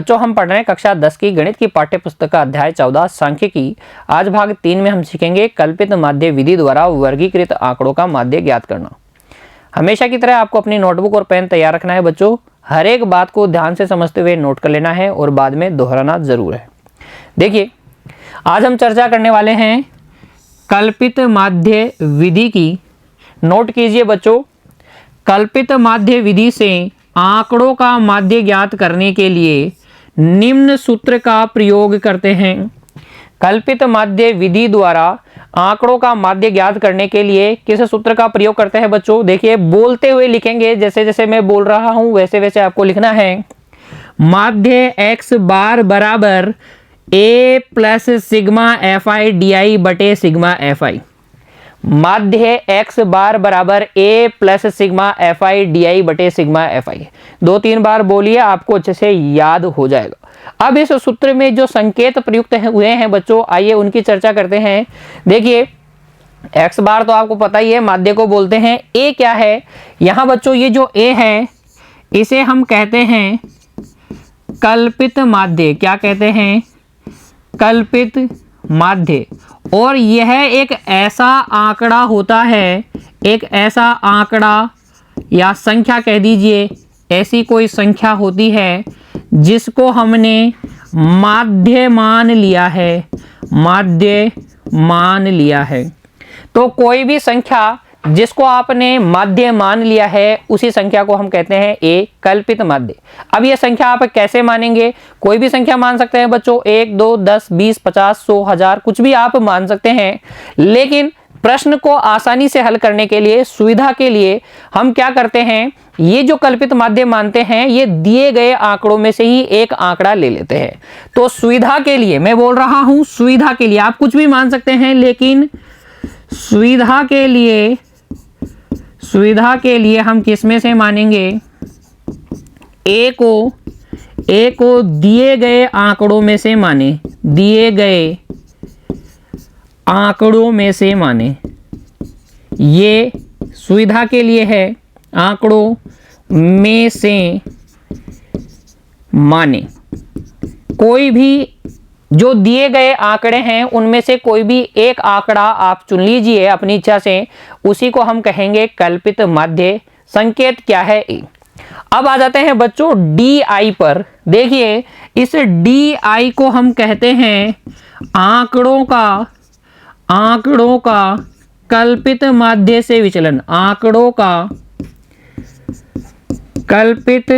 बच्चों हम पढ़ रहे हैं कक्षा 10 की गणित की पाठ्य पुस्तक का अध्याय 14 सांख्यिकी। आज भाग 3 में हम सीखेंगे कल्पित माध्य विधि द्वारा वर्गीकृत आंकड़ों का माध्य ज्ञात करना। हमेशा की तरह आपको अपनी नोटबुक और पेन तैयार रखना है बच्चों। हर एक बात को ध्यान से समझते हुए नोट कर लेना है और बाद में दोहराना जरूर है। देखिए, आज हम चर्चा करने वाले हैं कल्पित माध्य विधि की। नोट कीजिए बच्चों, कल्पित माध्य विधि से आंकड़ों का माध्य ज्ञात करने के लिए निम्न सूत्र का प्रयोग करते हैं। कल्पित माध्य विधि द्वारा आंकड़ों का माध्य ज्ञात करने के लिए किस सूत्र का प्रयोग करते हैं बच्चों? देखिए, बोलते हुए लिखेंगे, जैसे जैसे मैं बोल रहा हूं वैसे वैसे आपको लिखना है। माध्य x बार बराबर a plus sigma F I D I बटे सिग्मा एफ आई। माध्य x बार बराबर a plus sigma F I D I बटे सिग्मा एफ आई। 2-3 बार बोलिए, आपको अच्छे से याद हो जाएगा। अब इस सूत्र में जो संकेत प्रयुक्त हुए हैं बच्चों, आइए उनकी चर्चा करते हैं। देखिए, x बार तो आपको पता ही है, माध्य को बोलते हैं। a क्या है यहाँ बच्चों? ये जो a है इसे हम कहते हैं कल्पित माध्य। क्या कहते हैं? कल्पित माध्य। और यह एक ऐसा आंकड़ा होता है, एक ऐसा आंकड़ा या संख्या कह दीजिए, ऐसी कोई संख्या होती है जिसको हमने माध्य मान लिया है। माध्य मान लिया है। तो कोई भी संख्या जिसको आपने माध्य मान लिया है उसी संख्या को हम कहते हैं ए कल्पित माध्य। अब ये संख्या आप कैसे मानेंगे? कोई भी संख्या मान सकते हैं बच्चों, 1, 2, 10, 20, 50, 100, 1000, कुछ भी आप मान सकते हैं। लेकिन प्रश्न को आसानी से हल करने के लिए, सुविधा के लिए हम क्या करते हैं, ये जो कल्पित माध्य मानते हैं ये दिए गए आंकड़ों में से ही एक आंकड़ा ले लेते हैं। तो सुविधा के लिए मैं बोल रहा हूं, सुविधा के लिए आप कुछ भी मान सकते हैं, लेकिन सुविधा के लिए हम किस में से मानेंगे? ए को दिए गए आंकड़ों में से माने, दिए गए आंकड़ों में से माने। ये सुविधा के लिए है, आंकड़ों में से माने। कोई भी जो दिए गए आंकड़े हैं उनमें से कोई भी एक आंकड़ा आप चुन लीजिए अपनी इच्छा से, उसी को हम कहेंगे कल्पित माध्य। संकेत क्या है? ए। अब आ जाते हैं बच्चों डी आई पर। देखिए, इस डी आई को हम कहते हैं आंकड़ों का कल्पित माध्य से विचलन। आंकड़ों का कल्पित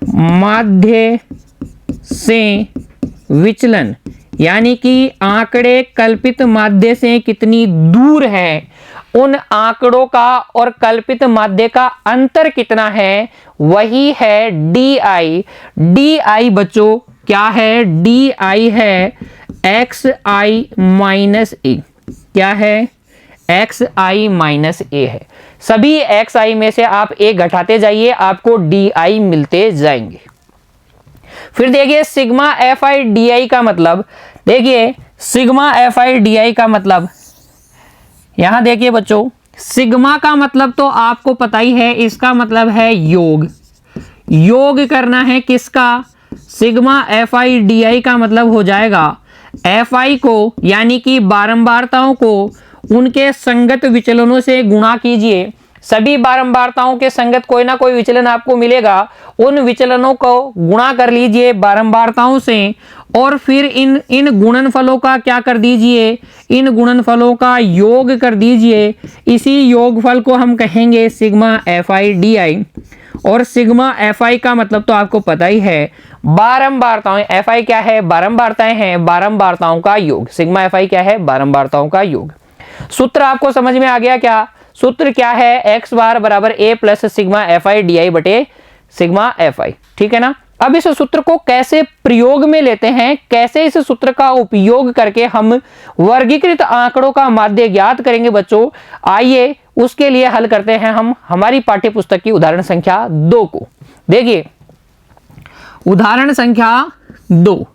माध्य से विचलन, यानी कि आंकड़े कल्पित माध्य से कितनी दूर है, उन आंकड़ों का और कल्पित माध्य का अंतर कितना है, वही है डी आई। डी आई बच्चों क्या है? डी आई है एक्स आई माइनस ए। क्या है? एक्स आई माइनस ए है। सभी एक्स आई में से आप ए घटाते जाइए, आपको डी आई मिलते जाएंगे। फिर देखिए sigma F I D I का मतलब, देखिए sigma F I D I का मतलब, यहां देखिए बच्चों, सिग्मा का मतलब तो आपको पता ही है, इसका मतलब है योग। योग करना है किसका? Sigma F I D I का मतलब हो जाएगा एफ आई को, यानी कि बारंबारताओं को उनके संगत विचलनों से गुणा कीजिए। सभी बारंबारताओं के संगत कोई ना कोई विचलन आपको मिलेगा, उन विचलनों को गुणा कर लीजिए बारंबारताओं से, और फिर इन गुणनफलों का क्या कर दीजिए? इन गुणनफलों का योग कर दीजिए। इसी योगफल को हम कहेंगे sigma F I D I. और सिग्मा एफ आई का मतलब तो आपको पता ही है, बारंबारताएं। एफ आई क्या है? बारंबारताएं हैं, बारंबारताओं का योग। सिग्मा एफ आई क्या है? बारंबारताओं का योग। सूत्र आपको समझ में आ गया क्या? सूत्र क्या है? x बार बराबर a plus sigma F I D I बटे सिग्मा एफ आई। ठीक है ना? अब इस सूत्र को कैसे प्रयोग में लेते हैं, कैसे इस सूत्र का उपयोग करके हम वर्गीकृत आंकड़ों का माध्य ज्ञात करेंगे बच्चों, आइए उसके लिए हल करते हैं हम हमारी पाठ्य पुस्तक की उदाहरण संख्या 2 को। देखिए, उदाहरण संख्या 2,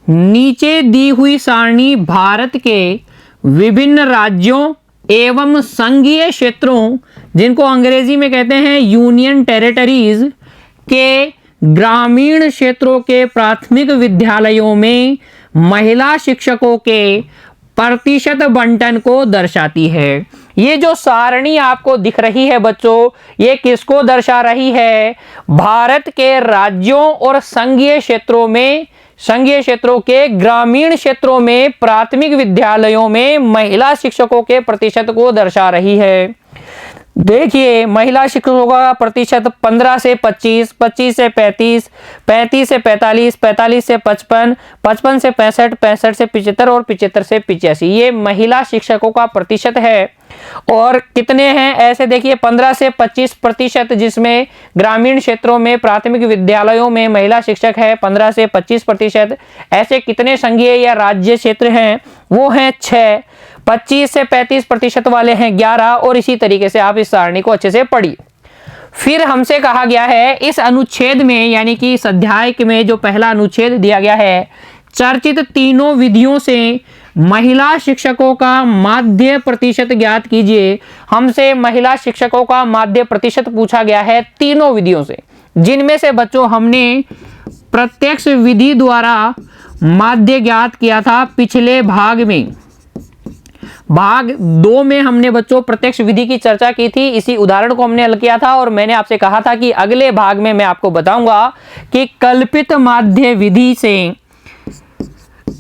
नीचे दी हुई सारणी भारत के विभिन्न राज्यों एवं संघीय क्षेत्रों, जिनको अंग्रेजी में कहते हैं यूनियन टेरिटरीज, के ग्रामीण क्षेत्रों के प्राथमिक विद्यालयों में महिला शिक्षकों के प्रतिशत बंटन को दर्शाती है। ये जो सारणी आपको दिख रही है बच्चों, ये किसको दर्शा रही है? भारत के राज्यों और संघीय क्षेत्रों के ग्रामीण क्षेत्रों में प्राथमिक विद्यालयों में महिला शिक्षकों के प्रतिशत को दर्शा रही है। देखिए, महिला शिक्षकों का प्रतिशत 15 से 25, 25 से 35, 35 से 45, 45 से 55, 55 से 65, 65 से 75 और 75 से 85, ये महिला शिक्षकों का प्रतिशत है। और कितने हैं ऐसे? देखिए, 15 से 25%, जिसमें ग्रामीण क्षेत्रों में प्राथमिक विद्यालयों में महिला शिक्षक है 15 से 25%। ऐसे कितने संघीय या राज्य क्षेत्र हैं? वो हैं 6। 25 से 35% वाले हैं 11। और इसी तरीके से आप इस सारणी को अच्छे से पढ़िए। फिर हमसे कहा गया है इस अनुच्छेद में, यानी कि इस अध्याय में जो पहला अनुच्छेद दिया गया है, चर्चित तीनों विधियों से महिला शिक्षकों का माध्य प्रतिशत ज्ञात कीजिए। हमसे महिला शिक्षकों का माध्य प्रतिशत पूछा गया है तीनों विधियों से, जिनमें से बच्चों हमने प्रत्यक्ष विधि द्वारा माध्य ज्ञात किया था पिछले भाग में। भाग 2 में हमने बच्चों प्रत्यक्ष विधि की चर्चा की थी, इसी उदाहरण को हमने हल किया था। और मैंने आपसे कहा था कि अगले भाग में मैं आपको बताऊंगा कि कल्पित माध्य विधि से,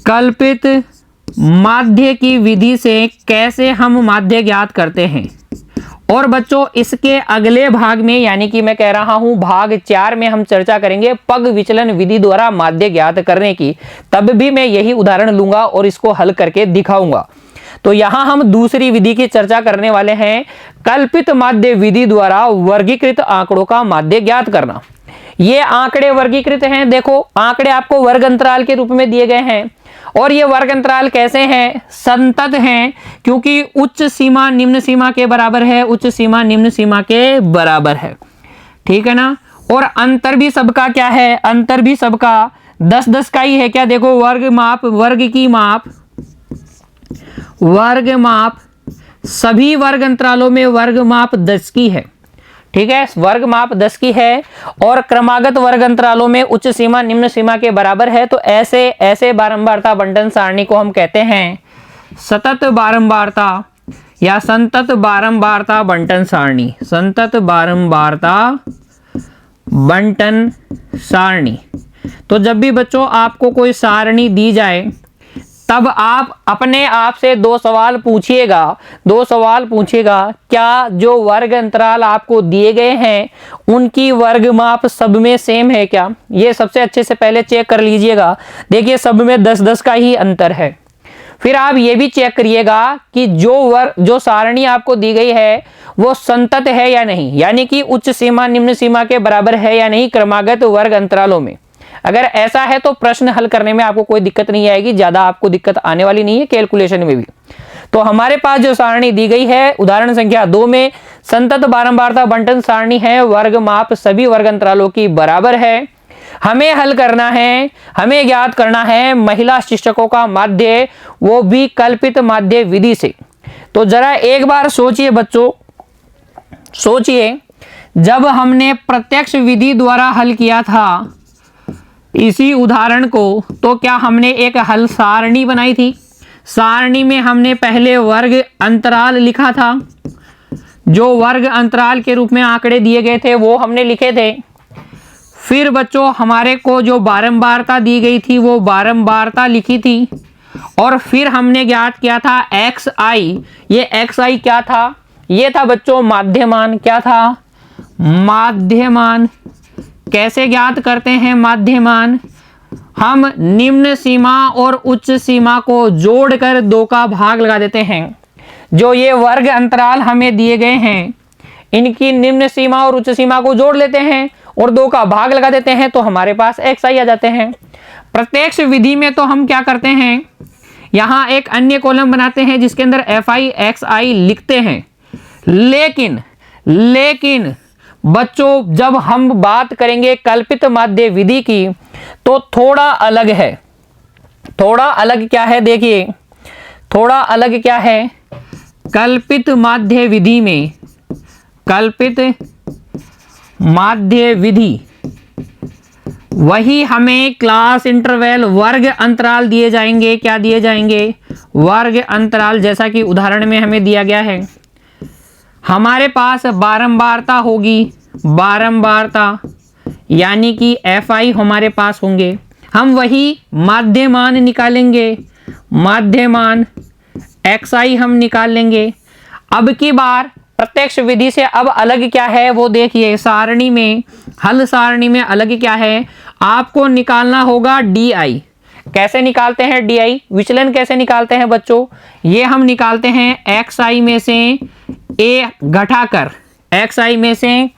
कल्पित माध्य की विधि से कैसे हम माध्य ज्ञात करते हैं। और बच्चों इसके अगले भाग में, यानी कि मैं कह रहा हूं भाग 4 में, हम चर्चा करेंगे पग विचलन विधि द्वारा माध्य ज्ञात करने की। तब भी मैं यही उदाहरण लूंगा और इसको हल करके दिखाऊंगा। तो यहां हम दूसरी विधि की चर्चा करने वाले हैं, कल्पित माध्य विधि द्वारा वर्गीकृत आंकड़ों का माध्य ज्ञात करना। ये आंकड़े वर्गीकृत हैं। देखो, आंकड़े आपको वर्ग अंतराल के रूप में दिए गए हैं। और ये वर्ग अंतराल कैसे हैं? संतत हैं, क्योंकि उच्च सीमा निम्न सीमा के बराबर है, उच्च सीमा निम्न सीमा के बराबर है। ठीक है ना? और अंतर भी सबका क्या है? अंतर भी सबका 10-10 का ही है। क्या? देखो, वर्ग माप, वर्ग की माप, वर्ग माप सभी वर्ग अंतरालों में वर्ग माप 10 की है। ठीक है, वर्ग माप 10 की है। और क्रमागत वर्ग अंतरालों में उच्च सीमा निम्न सीमा के बराबर है। तो ऐसे बारंबारता बंटन सारणी को हम कहते हैं सतत बारंबारता या संतत बारंबारता बंटन सारणी। संतत बारंबारता बंटन सारणी। तो जब भी बच्चों आपको कोई सारणी दी जाए, तब आप अपने आप से 2 सवाल पूछिएगा। 2 सवाल पूछिएगा, क्या जो वर्ग अंतराल आपको दिए गए हैं उनकी वर्ग माप सब में सेम है क्या? ये सबसे अच्छे से पहले चेक कर लीजिएगा। देखिए, सब में 10-10 का ही अंतर है। फिर आप ये भी चेक करिएगा कि जो सारणी आपको दी गई है वो संतत है या नहीं, यानी कि उच्च सीमा निम्न सीमा के बराबर है या नहीं क्रमागत वर्ग अंतरालों में। अगर ऐसा है तो प्रश्न हल करने में आपको कोई दिक्कत नहीं आएगी, ज्यादा आपको दिक्कत आने वाली नहीं है कैलकुलेशन में भी। तो हमारे पास जो सारणी दी गई है उदाहरण संख्या 2 में संतत बारंबारता बंटन सारणी है, वर्ग माप सभी वर्ग अंतरालों की बराबर है। हमें हल करना है, हमें ज्ञात करना है महिला शिक्षकों का माध्य, वो भी कल्पित माध्य विधि से। तो जरा एक बार सोचिए बच्चों, सोचिए, जब हमने प्रत्यक्ष विधि द्वारा हल किया था इसी उदाहरण को, तो क्या हमने एक हल सारणी बनाई थी? सारणी में हमने पहले वर्ग अंतराल लिखा था, जो वर्ग अंतराल के रूप में आंकड़े दिए गए थे वो हमने लिखे थे। फिर बच्चों हमारे को जो बारंबारता दी गई थी वो बारंबारता लिखी थी। और फिर हमने ज्ञात किया था xi। ये xi क्या था? ये था बच्चों माध्यमान। क्या था? माध्यमान। कैसे ज्ञात करते हैं माध्यमान? हम निम्न सीमा और उच्च सीमा को जोड़कर 2 का भाग लगा देते हैं। जो ये वर्ग अंतराल हमें दिए गए हैं इनकी निम्न सीमा और उच्च सीमा को जोड़ लेते हैं और 2 का भाग लगा देते हैं, तो हमारे पास xi आ जाते हैं। प्रत्यक्ष विधि में तो हम क्या करते हैं, यहां एक अन्य कॉलम बनाते हैं जिसके अंदर fi xi लिखते हैं। लेकिन बच्चों जब हम बात करेंगे कल्पित माध्य विधि की तो थोड़ा अलग है। थोड़ा अलग क्या है? देखिए, थोड़ा अलग क्या है? कल्पित माध्य विधि में, कल्पित माध्य विधि वही हमें क्लास इंटरवल वर्ग अंतराल दिए जाएंगे। क्या दिए जाएंगे? वर्ग अंतराल। जैसा कि उदाहरण में हमें दिया गया है, हमारे पास बारंबारता होगी, बारंबारता यानी कि FI हमारे पास होंगे। हम वही माध्यमान निकालेंगे, माध्यमान XI हम निकाल लेंगे। अब की बार प्रत्यक्ष विधि से अब अलग क्या है वो देखिए। सारणी में, हल सारणी में अलग क्या है, आपको निकालना होगा DI। कैसे निकालते हैं DI? विचलन कैसे निकालते हैं बच्चों? ये हम निकालते हैं XI में से A घटाकर, XI में से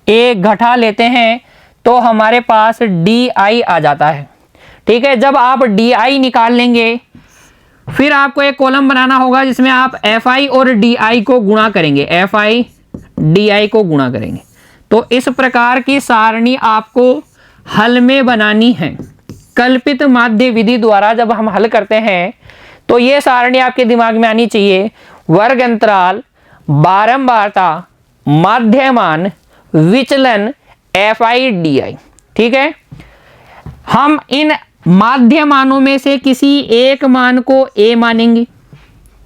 A घटा लेते हैं तो हमारे पास DI आ जाता है। ठीक है, जब आप DI निकाल लेंगे फिर आपको एक कॉलम बनाना होगा जिसमें आप FI और DI को गुणा करेंगे, FI DI को गुणा करेंगे। तो इस प्रकार की सारणी आपको हल में बनानी है। कल्पित माध्य विधि द्वारा जब हम हल करते हैं तो ये सारणी आपके दिमाग में आनी चाहिए। वर्ग अंतराल, बारंबारता, माध्यमान, विचलन, FI DI। ठीक है, हम इन माध्य मानों में से किसी एक मान को A मानेंगे।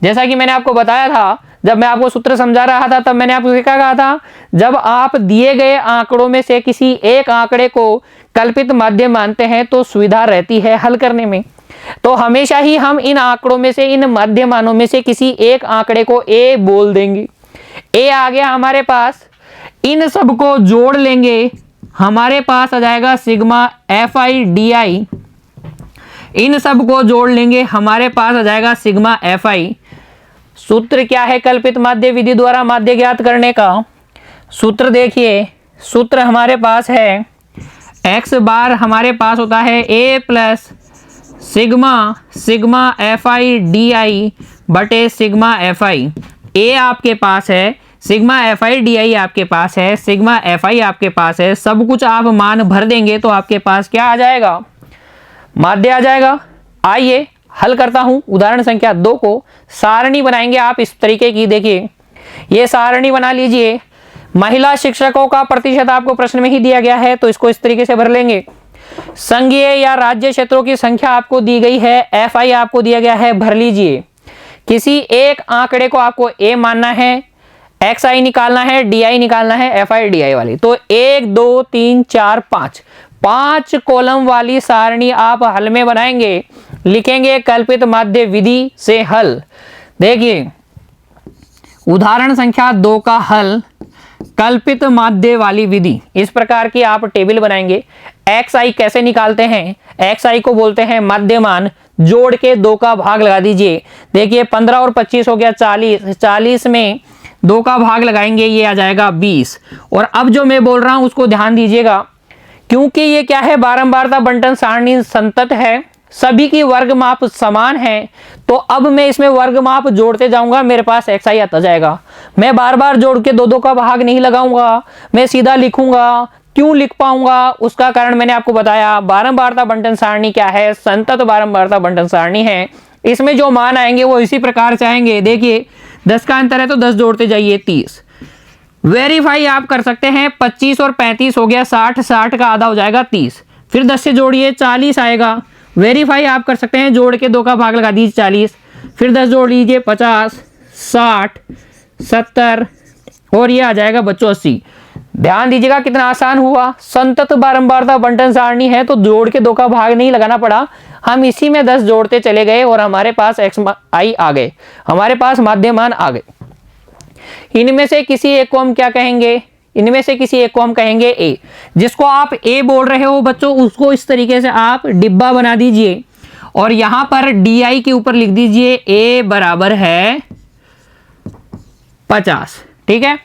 जैसा कि मैंने आपको बताया था, जब मैं आपको सूत्र समझा रहा था तब मैंने आपको क्या कहा था, जब आप दिए गए आंकड़ों में से किसी एक आंकड़े को कल्पित माध्य मानते हैं तो सुविधा रहती है हल करने में। तो हमेशा ही हम इन आंकड़ों में से, इन मध्य मानों में से किसी एक आंकड़े को A बोल देंगे। A आ गया हमारे पास, इन सबको जोड़ लेंगे, हमारे पास आ जाएगा सिग्मा FI DI। इन सब को जोड़ लेंगे, हमारे पास आ जाएगा सिग्मा FI। सूत्र क्या है कल्पित माध्य विधि द्वारा माध्य ज्ञात करने का? सूत्र देखिए, सूत्र हमारे पास है x बार हमारे पास होता है A plus sigma FI DI बटे सिग्मा FI। A आपके पास है, सिग्मा FI DI आपके पास है, सिग्मा FI आपके पास है। सब कुछ आप मान भर देंगे तो आपके पास क्या आ जाएगा? माध्य आ जाएगा। आइए हल करता हूं। उदाहरण संख्या 2 को सारणी बनाएंगे आप इस तरीके की। देखिए, ये सारणी बना लीजिए। महिला शिक्षकों का प्रतिशत आपको प्रश्न में ही दिया गया है तो इसको इस तरीके से भर लेंगे। संघीय या राज्य क्षेत्रों की संख्या आपको दी गई है, FI आपको दिया गया है, भर लीजिए। किसी एक आंकड़े को आपको A मानना है, XI निकालना है, DI निकालना है, FI DI वाली। तो 1 2 3 4 5 5 कॉलम वाली सारणी आप हल में बनाएंगे। लिखेंगे कल्पित माध्य विधि से हल। देखिए, उदाहरण संख्या 2 का हल, कल्पित माध्य वाली विधि। इस प्रकार की आप टेबल बनाएंगे। XI कैसे निकालते हैं? XI को बोलते हैं माध्यमान। जोड़ के 2 का भाग लगा दीजिए। देखिए, 15 और 25 हो गया 40। 40 में 2 का भाग लगाएंगे, ये आ जाएगा 20। और अब जो मैं बोल रहा हूं उसको ध्यान दीजिएगा, क्योंकि ये क्या है, बारंबारता बंटन सारणी संतत है, सभी की वर्ग माप समान है। तो अब मैं इसमें वर्ग माप जोड़ते जाऊंगा, मेरे पास XI आता जाएगा। मैं बार बार जोड़ के 2 का भाग नहीं लगाऊंगा, मैं सीधा लिखूंगा। क्यों लिख पाऊंगा? उसका कारण मैंने आपको बताया। बारंबारता बंटन सारणी क्या है? संतत बारंबारता बंटन सारणी है। इसमें जो मान आएंगे वो इसी प्रकार से आएंगे। देखिए, 10 का अंतर है तो 10 जोड़ते जाइए, 30। वेरीफाई आप कर सकते हैं। 25 और 35 हो गया 60, 60 का आधा हो जाएगा 30। फिर 10 से जोड़िए, 40 आएगा। वेरीफाई आप कर सकते हैं, जोड़ के 2 का भाग लगा दीजिए 40। फिर 10 जोड़ लीजिए, 50, 60, 70 और ये आ जाएगा बच्चों 80। ध्यान दीजिएगा कितना आसान हुआ। संतत बारंबारता बंटन सारणी है तो जोड़ के 2 का भाग नहीं लगाना पड़ा, हम इसी में 10 जोड़ते चले गए और हमारे पास XI आ गए, हमारे पास माध्यमान आ गए। इनमें से किसी एक को हम क्या कहेंगे? इनमें से किसी एक को हम कहेंगे A। जिसको आप A बोल रहे हो बच्चों, उसको इस तरीके से आप डिब्बा बना दीजिए और यहां पर DI के ऊपर लिख दीजिए A बराबर है 50। ठीक है,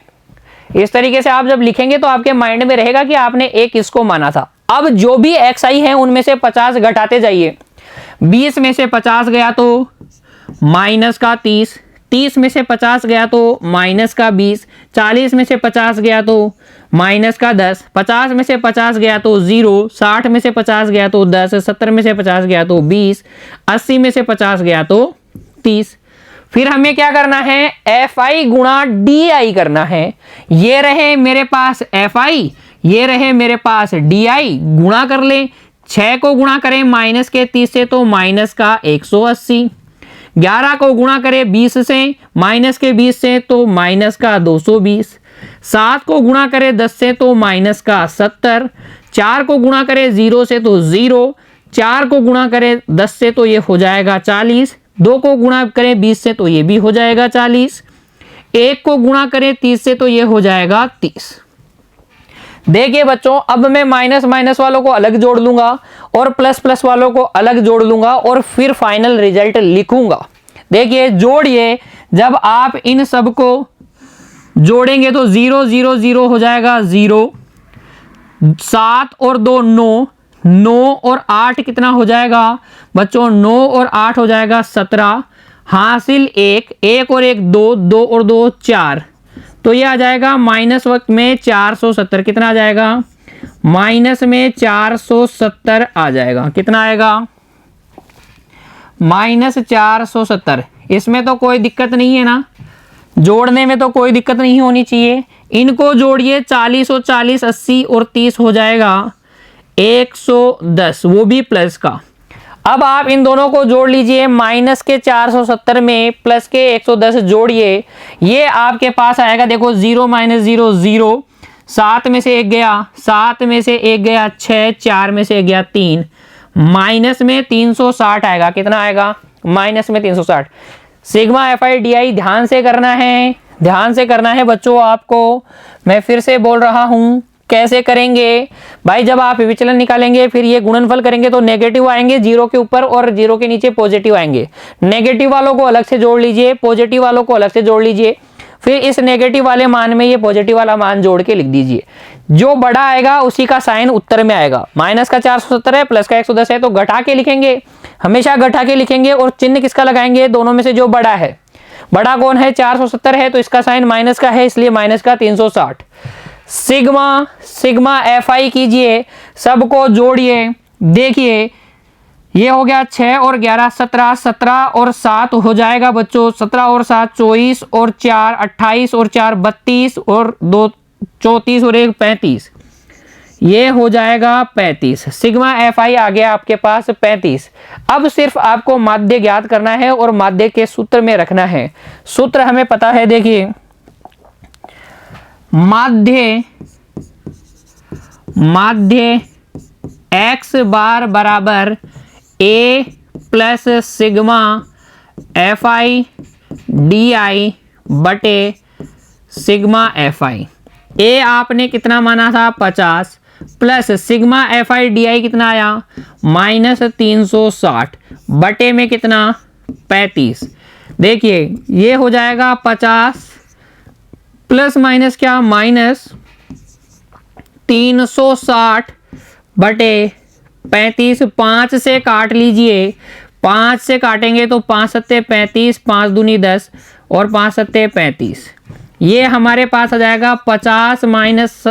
इस तरीके से आप जब लिखेंगे तो आपके माइंड में रहेगा कि आपने A किसको माना था। अब जो भी XI है उनमें से 50 घटाते जाइए। 20 में से 50 गया तो माइनस का 30, 30 में से 50 गया तो माइनस का 20, 40 में से 50 गया तो माइनस का 10, 50 में से 50 गया तो 0, 60 में से 50 गया तो 10, 70 में से 50 गया तो 20, 80 में से 50 गया तो 30। फिर हमें क्या करना है? FI गुणा DI करना है। ये रहे मेरे पास FI, ये रहे मेरे पास DI, गुणा कर लें, 6 को गुणा करें माइनस के 30 से तो माइनस का 180, 11 को गुणा करें 20 से माइनस के 20 से तो माइनस का 220, 7 को गुणा करें 10 से तो माइनस का 70, 4 को गुणा करें 0 से तो 0, 4 को गुणा करें 10 से तो ये हो जाएगा 40, 2 को गुणा करें 20 से तो ये भी हो जाएगा 40, 1 को गुणा करें 30 से तो ये हो जाएगा 30। देखिए बच्चों, अब मैं माइनस माइनस वालों को अलग जोड़ लूंगा और प्लस प्लस वालों को अलग जोड़ लूंगा और फिर फाइनल रिजल्ट लिखूंगा। देखिए जोड़िए, जब आप इन सब को जोड़ेंगे तो 0 0 0 हो जाएगा 0, 7 और 2 9, 9 और 8 कितना हो जाएगा बच्चों, 9 और 8 हो जाएगा 17, हासिल 1, 1 और 1 2, 2 और 2 4, तो ये आ जाएगा माइनस वक्त में 470, कितना आ जाएगा माइनस में 470 आ जाएगा, कितना आएगा माइनस 470। इसमें तो कोई दिक्कत नहीं है ना, जोड़ने में तो कोई दिक्कत नहीं होनी चाहिए। इनको जोड़िए, 40 और 40 80 और 30 हो जाएगा 110, वो भी प्लस का। अब आप इन दोनों को जोड़ लीजिए, माइनस के 470 में प्लस के 110 जोड़िए, ये आपके पास आएगा, देखो 0 माइनस 0 0, 7 में से 1 गया, 7 में से 1 गया 6, 4 में से 1 गया 3, माइनस में 360 आएगा, कितना आएगा माइनस में 360। सिग्मा FI/DI ध्यान से करना है, ध्यान से करना है बच्चों आपको। मैं फिर से बोल रहा हूं, कैसे करेंगे भाई, जब आप विचलन निकालेंगे फिर ये गुणनफल करेंगे तो नेगेटिव आएंगे 0 के ऊपर और 0 के नीचे पॉजिटिव आएंगे। नेगेटिव वालों को अलग से जोड़ लीजिए, पॉजिटिव वालों को अलग से जोड़ लीजिए, फिर इस नेगेटिव वाले मान में ये पॉजिटिव वाला मान जोड़ के लिख दीजिए। जो बड़ा आएगा उसी का साइन उत्तर में आएगा। माइनस का 470 है, प्लस का 110 है, तो घटा के लिखेंगे, हमेशा घटा के लिखेंगे और चिन्ह किसका लगाएंगे, दोनों में से जो बड़ा है। बड़ा कौन है, 470 है, तो इसका साइन माइनस का है, इसलिए माइनस का 360। सिग्मा FI कीजिए, सबको जोड़िए, देखिए ये हो गया 6 और 11 17, 17 और 7 हो जाएगा बच्चों, 17 और 7 24 और 4 28 और 4 32 और 2 34 और 1 35, ये हो जाएगा 35। सिग्मा FI आ गया आपके पास 35। अब सिर्फ आपको माध्य ज्ञात करना है और माध्य के सूत्र में रखना है। सूत्र हमें पता है, देखिए माध्य x बार बराबर a प्लस सिग्मा FI/DI बटे सिग्मा FI। a आपने कितना माना था 50, प्लस सिग्मा FI/DI कितना आया माइनस 360 बटे में कितना 35। देखिए ये हो जाएगा 50 प्लस माइनस क्या माइनस 360 बटे 35, 5 से काट लीजिए, 5 से काटेंगे तो 5 सत्ते 35, 5 दूनी 10 और 5 सत्ते 35, ये हमारे पास आ जाएगा 50 माइनस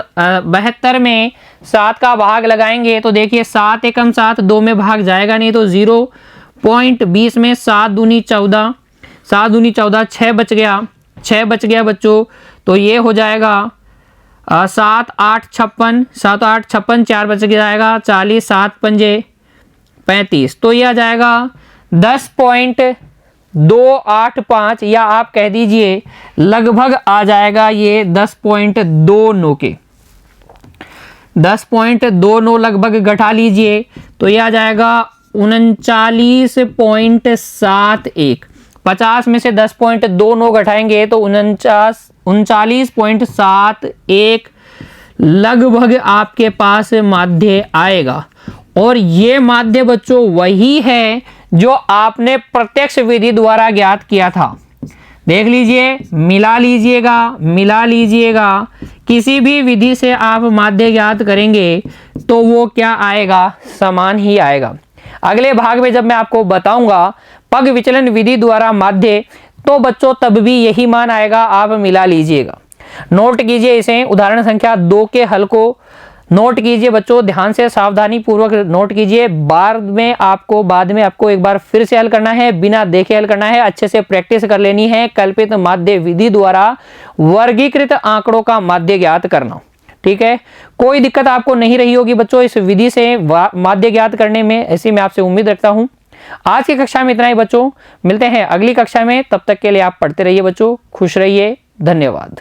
72 में 7 का भाग लगाएंगे तो देखिए 7 एकम 7, 2 में भाग जाएगा नहीं तो 0.20 में 7 दूनी 14, 7 दूनी 14, 6 बच गया, 6 बच गया बच्चों, तो ये हो जाएगा 7 8 56, 7 8 56, 4 बच जाएगा 40, 7 पंजे 35, तो ये आ जाएगा 10.285 या आप कह दीजिए लगभग आ जाएगा ये 10.29 के 10.29 लगभग घटा लीजिए तो ये आ जाएगा 39.71। 50 में से 10.29 घटाएंगे तो 39.71 लगभग आपके पास माध्य आएगा। और ये माध्य बच्चों वही है जो आपने प्रत्यक्ष विधि द्वारा ज्ञात किया था। देख लीजिए, मिला लीजिएगा, किसी भी विधि से आप माध्य ज्ञात करेंगे तो वो क्या आएगा, समान ही आएगा। अगले भाग में जब मैं आपको बताऊंगा पग विचलन विधि द्वारा माध्य, तो बच्चों तब भी यही मान आएगा, आप मिला लीजिएगा। नोट कीजिए इसे, उदाहरण संख्या 2 के हल को नोट कीजिए बच्चों, ध्यान से सावधानी पूर्वक नोट कीजिए। बाद में आपको एक बार फिर से हल करना है, बिना देखे हल करना है, अच्छे से प्रैक्टिस कर लेनी है। कल्पित माध्य विधि द्वारा वर्गीकृत आंकड़ों का माध्य ज्ञात करना। ठीक है, कोई दिक्कत आपको नहीं रही होगी बच्चों इस विधि से माध्य ज्ञात करने में, ऐसी मैं आपसे उम्मीद रखता हूं। आज की कक्षा में इतना ही बच्चों, मिलते हैं अगली कक्षा में, तब तक के लिए आप पढ़ते रहिए बच्चों, खुश रहिए, धन्यवाद।